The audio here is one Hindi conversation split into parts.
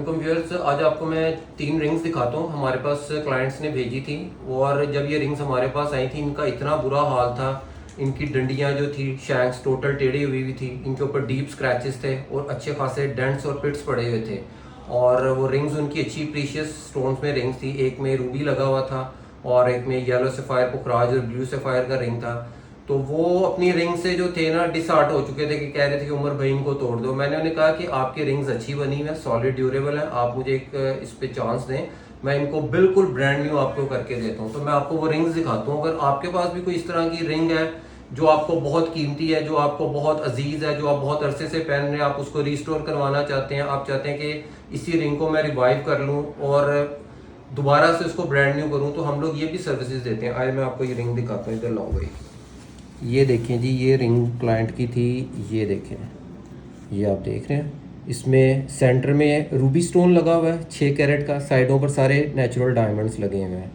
वालेकुम व्यूअर्स। आज आपको मैं 3 रिंग्स दिखाता हूँ। हमारे पास क्लाइंट्स ने भेजी थी और जब ये रिंग्स हमारे पास आई थी इनका इतना बुरा हाल था। इनकी डंडियाँ जो थी शैंक्स टोटल टेढ़ी हुई हुई थी। इनके ऊपर डीप स्क्रैचेस थे और अच्छे खासे डेंट्स और पिट्स पड़े हुए थे। और वो रिंग्स उनकी अच्छी प्रीशियस स्टोन्स में रिंग्स थी। एक में रूबी लगा हुआ था और एक में येलो सफ़ायर पुखराज और ब्लू सफ़ायर का रिंग था। तो वो अपनी रिंग से जो थे ना डिसहार्ट हो चुके थे कि कह रहे थे कि उमर भाई इनको तोड़ दो। मैंने उन्हें कहा कि आपकी रिंग्स अच्छी बनी है, सॉलिड ड्यूरेबल है, आप मुझे एक इस पे चांस दें, मैं इनको बिल्कुल ब्रांड न्यू आपको करके देता हूँ। तो मैं आपको वो रिंग्स दिखाता हूँ। अगर आपके पास भी कोई इस तरह की रिंग है जो आपको बहुत कीमती है, जो आपको बहुत अजीज है, जो आप बहुत अरसे से पहन रहे हैं, आप उसको रिस्टोर करवाना चाहते हैं, आप चाहते हैं कि इसी रिंग को मैं रिवाइव कर लूँ और दोबारा से उसको ब्रांड न्यू करूँ, तो हम लोग ये भी सर्विसेज देते हैं। आज मैं आपको ये रिंग दिखाता हूँ, इधर लाओ भाई। ये देखें जी, ये रिंग क्लाइंट की थी। ये देखें, ये आप देख रहे हैं, इसमें सेंटर में रूबी स्टोन लगा हुआ है 6 कैरेट का, साइडों पर सारे नेचुरल डायमंड्स लगे हुए हैं।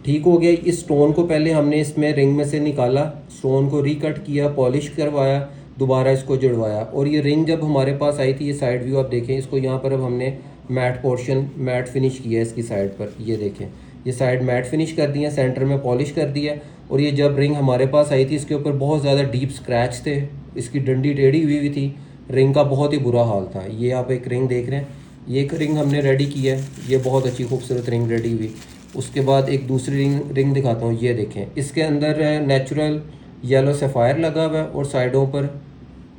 ठीक हो गया। इस स्टोन को पहले हमने इसमें रिंग में से निकाला, स्टोन को रिकट किया, पॉलिश करवाया, दोबारा इसको जुड़वाया। और ये रिंग जब हमारे पास आई थी, ये साइड व्यू आप देखें, इसको यहाँ पर अब हमने मैट पोर्शन मैट फिनिश किया इसकी साइड पर। ये देखें, ये साइड मैट फिनिश कर दिया, सेंटर में पॉलिश कर दिया। और ये जब रिंग हमारे पास आई थी इसके ऊपर बहुत ज़्यादा डीप स्क्रैच थे, इसकी डंडी टेढ़ी हुई हुई थी, रिंग का बहुत ही बुरा हाल था। ये आप एक रिंग देख रहे हैं, ये एक रिंग हमने रेडी की है, ये बहुत अच्छी खूबसूरत रिंग रेडी हुई। उसके बाद एक दूसरी रिंग दिखाता हूँ। ये देखें, इसके अंदर नेचुरल येलो सफ़ायर लगा हुआ है और साइडों पर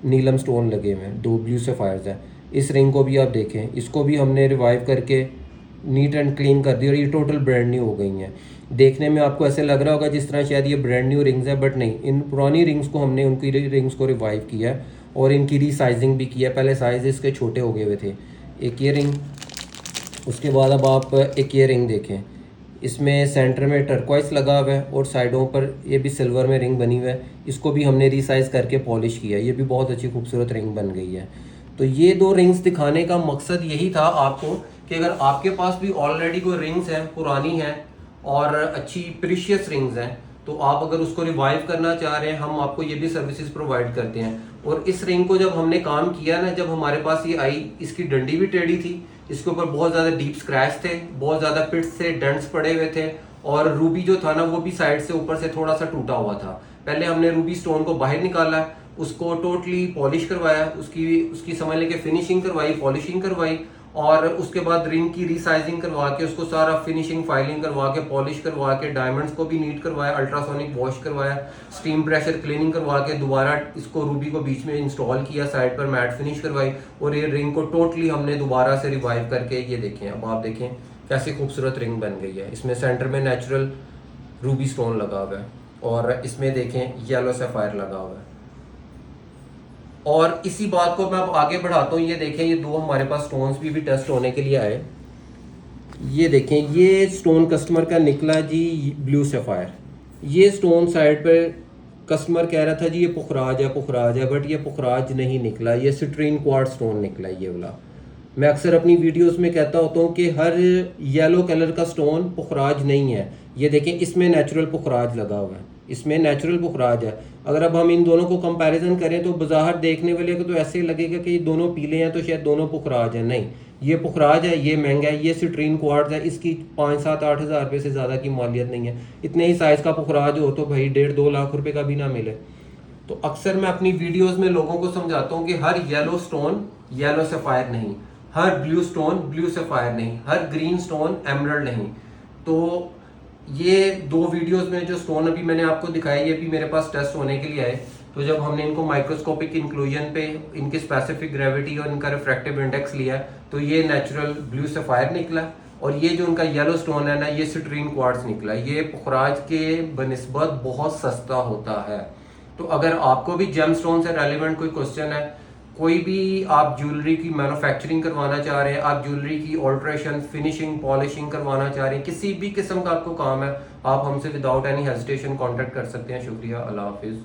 नीलम स्टोन लगे हुए हैं, 2 ब्लू सफ़ायर्स हैं। इस रिंग को भी आप देखें, इसको भी हमने रिवाइव करके नीट एंड क्लीन कर दी और ये टोटल ब्रांड न्यू हो गई हैं। देखने में आपको ऐसे लग रहा होगा जिस तरह शायद ये ब्रांड न्यू रिंग्स है, बट नहीं, इन पुरानी रिंग्स को हमने उनकी रिंग्स को रिवाइव किया है और इनकी रीसाइजिंग भी किया है। पहले साइज इसके छोटे हो गए हुए थे। एक ये रिंग, उसके बाद अब आप एक ये रिंग देखें, इसमें सेंटर में टर्क्वाइस लगा हुआ है और साइडों पर ये भी सिल्वर में रिंग बनी हुई है। इसको भी हमने रीसाइज करके पॉलिश किया, ये भी बहुत अच्छी खूबसूरत रिंग बन गई है। तो ये 2 रिंग्स दिखाने का मकसद यही था आपको कि अगर आपके पास भी ऑलरेडी कोई रिंग्स हैं, पुरानी हैं और अच्छी प्रीशियस रिंग्स हैं, तो आप अगर उसको रिवाइव करना चाह रहे हैं, हम आपको ये भी सर्विसेज प्रोवाइड करते हैं। और इस रिंग को जब हमने काम किया ना, जब हमारे पास ये आई, इसकी डंडी भी टेढ़ी थी, इसके ऊपर बहुत ज़्यादा डीप स्क्रैच थे, बहुत ज़्यादा पिट्स थे, डेंट्स पड़े हुए थे और रूबी जो था ना वो भी साइड से ऊपर से थोड़ा सा टूटा हुआ था। पहले हमने रूबी स्टोन को बाहर निकाला, उसको टोटली पॉलिश करवाया, उसकी समझ लेके फिनिशिंग करवाई, पॉलिशिंग करवाई और उसके बाद रिंग की रीसाइजिंग करवा के उसको सारा फिनिशिंग फाइलिंग करवा के पॉलिश करवा के डायमंड्स को भी नीट करवाया, अल्ट्रासोनिक वॉश करवाया, स्टीम प्रेशर क्लीनिंग करवा के दोबारा इसको रूबी को बीच में इंस्टॉल किया, साइड पर मैट फिनिश करवाई और ये रिंग को टोटली हमने दोबारा से रिवाइव करके, ये देखें, अब आप देखें कैसी खूबसूरत रिंग बन गई है। इसमें सेंटर में नेचुरल रूबी स्टोन लगा हुआ है और इसमें देखें येलो सफ़ायर लगा हुआ है। और इसी बात को मैं अब आगे बढ़ाता हूँ। ये देखें, ये 2 हमारे पास स्टोन्स भी टेस्ट होने के लिए आए। ये देखें, ये स्टोन कस्टमर का निकला जी ब्लू सफ़ायर। ये स्टोन साइड पर कस्टमर कह रहा था जी ये पुखराज है, बट ये पुखराज नहीं निकला, ये सिट्रीन क्वार्ट्ज स्टोन निकला ये वाला। मैं अक्सर अपनी वीडियोस में कहता होता हूँ कि हर येलो कलर का स्टोन पुखराज नहीं है। ये देखें, इसमें नेचुरल पुखराज लगा हुआ है, इसमें नेचुरल पुखराज है। अगर अब हम इन दोनों को कंपैरिजन करें तो बाहर देखने वाले को तो ऐसे लगेगा कि ये दोनों पीले हैं तो शायद दोनों पुखराज हैं। नहीं, ये पुखराज है, ये महंगा है, ये सिट्रीन क्वार्ट्ज है, इसकी 5-7-8 हज़ार रुपये से ज़्यादा की मालियत नहीं है। इतने ही साइज़ का पुखराज हो तो भाई 1.5-2 लाख रुपए का भी ना मिले। तो अक्सर मैं अपनी वीडियोज़ में लोगों को समझाता हूँ कि हर येलो स्टोन येलो सफ़ायर नहीं, हर ब्लू स्टोन ब्लू सफ़ायर नहीं, हर ग्रीन स्टोन एमरल्ड नहीं। तो ये 2 वीडियोस में जो स्टोन अभी मैंने आपको दिखाया, ये भी मेरे पास टेस्ट होने के लिए आए। तो जब हमने इनको माइक्रोस्कोपिक इंक्लूजन पे इनकी स्पेसिफिक ग्रेविटी और इनका रिफ्रैक्टिव इंडेक्स लिया, तो ये नेचुरल ब्लू सफ़ायर निकला और ये जो उनका येलो स्टोन है ना, ये सिट्रीन क्वार्ट्ज निकला। ये पुखराज के बनिस्बत बहुत सस्ता होता है। तो अगर आपको भी जेम स्टोन से रेलिवेंट कोई क्वेश्चन है, कोई भी आप ज्वेलरी की मैन्युफैक्चरिंग करवाना चाह रहे हैं, आप ज्वेलरी की ऑल्ट्रेशन, फिनिशिंग, पॉलिशिंग करवाना चाह रहे हैं, किसी भी किस्म का आपको काम है, आप हमसे विदाउट एनी हेजिटेशन कांटेक्ट कर सकते हैं। शुक्रिया, अल्लाह हाफिज़।